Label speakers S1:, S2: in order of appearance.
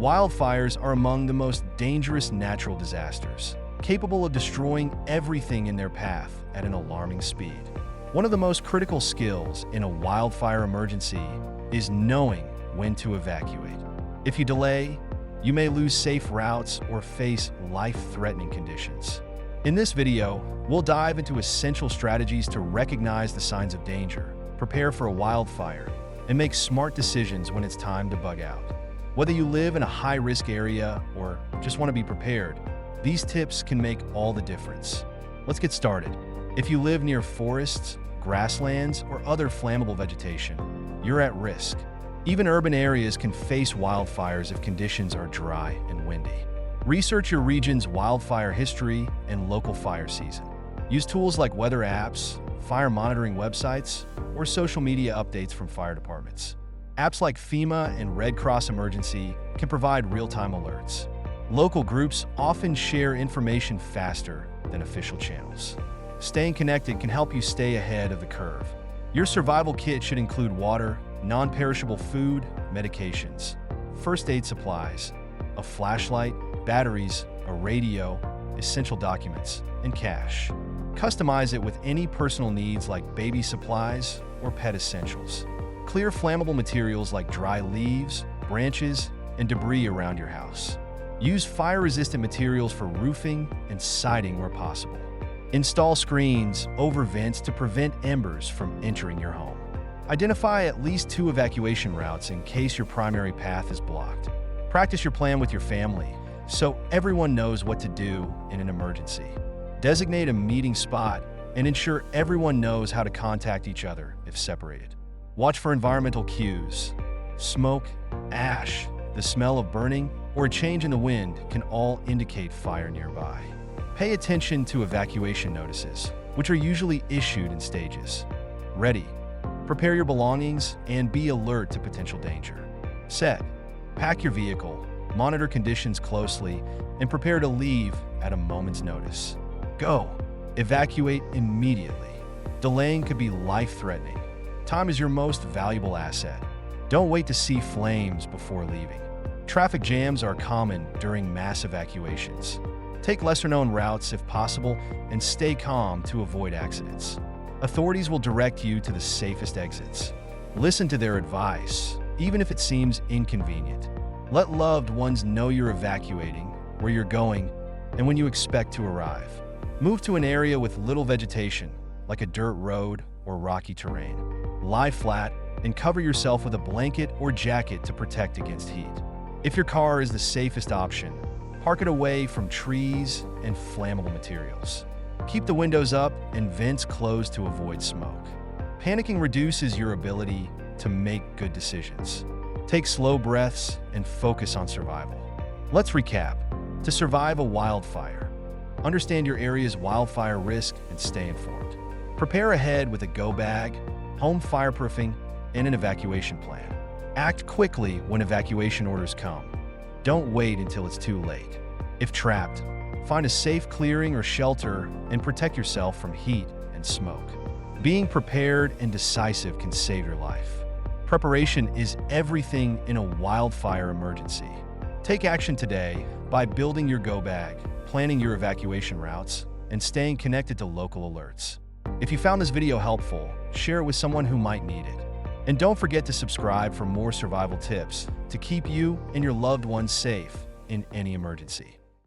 S1: Wildfires are among the most dangerous natural disasters, capable of destroying everything in their path at an alarming speed. One of the most critical skills in a wildfire emergency is knowing when to evacuate. If you delay, you may lose safe routes or face life-threatening conditions. In this video, we'll dive into essential strategies to recognize the signs of danger, prepare for a wildfire, and make smart decisions when it's time to bug out. Whether you live in a high-risk area or just want to be prepared, these tips can make all the difference. Let's get started. If you live near forests, grasslands, or other flammable vegetation, you're at risk. Even urban areas can face wildfires if conditions are dry and windy. Research your region's wildfire history and local fire season. Use tools like weather apps, fire monitoring websites, or social media updates from fire departments. Apps like FEMA and Red Cross Emergency can provide real-time alerts. Local groups often share information faster than official channels. Staying connected can help you stay ahead of the curve. Your survival kit should include water, non-perishable food, medications, first aid supplies, a flashlight, batteries, a radio, essential documents, and cash. Customize it with any personal needs like baby supplies or pet essentials. Clear flammable materials like dry leaves, branches, and debris around your house. Use fire-resistant materials for roofing and siding where possible. Install screens over vents to prevent embers from entering your home. Identify at least 2 evacuation routes in case your primary path is blocked. Practice your plan with your family so everyone knows what to do in an emergency. Designate a meeting spot and ensure everyone knows how to contact each other if separated. Watch for environmental cues. Smoke, ash, the smell of burning, or a change in the wind can all indicate fire nearby. Pay attention to evacuation notices, which are usually issued in stages. Ready. Prepare your belongings and be alert to potential danger. Set. Pack your vehicle, monitor conditions closely, and prepare to leave at a moment's notice. Go. Evacuate immediately. Delaying could be life-threatening. Time is your most valuable asset. Don't wait to see flames before leaving. Traffic jams are common during mass evacuations. Take lesser-known routes if possible and stay calm to avoid accidents. Authorities will direct you to the safest exits. Listen to their advice, even if it seems inconvenient. Let loved ones know you're evacuating, where you're going, and when you expect to arrive. Move to an area with little vegetation, like a dirt road or rocky terrain. Lie flat and cover yourself with a blanket or jacket to protect against heat. If your car is the safest option, park it away from trees and flammable materials. Keep the windows up and vents closed to avoid smoke. Panicking reduces your ability to make good decisions. Take slow breaths and focus on survival. Let's recap. To survive a wildfire, understand your area's wildfire risk and stay informed. Prepare ahead with a go bag, home fireproofing, and an evacuation plan. Act quickly when evacuation orders come. Don't wait until it's too late. If trapped, find a safe clearing or shelter and protect yourself from heat and smoke. Being prepared and decisive can save your life. Preparation is everything in a wildfire emergency. Take action today by building your go bag, planning your evacuation routes, and staying connected to local alerts. If you found this video helpful, share it with someone who might need it. And don't forget to subscribe for more survival tips to keep you and your loved ones safe in any emergency.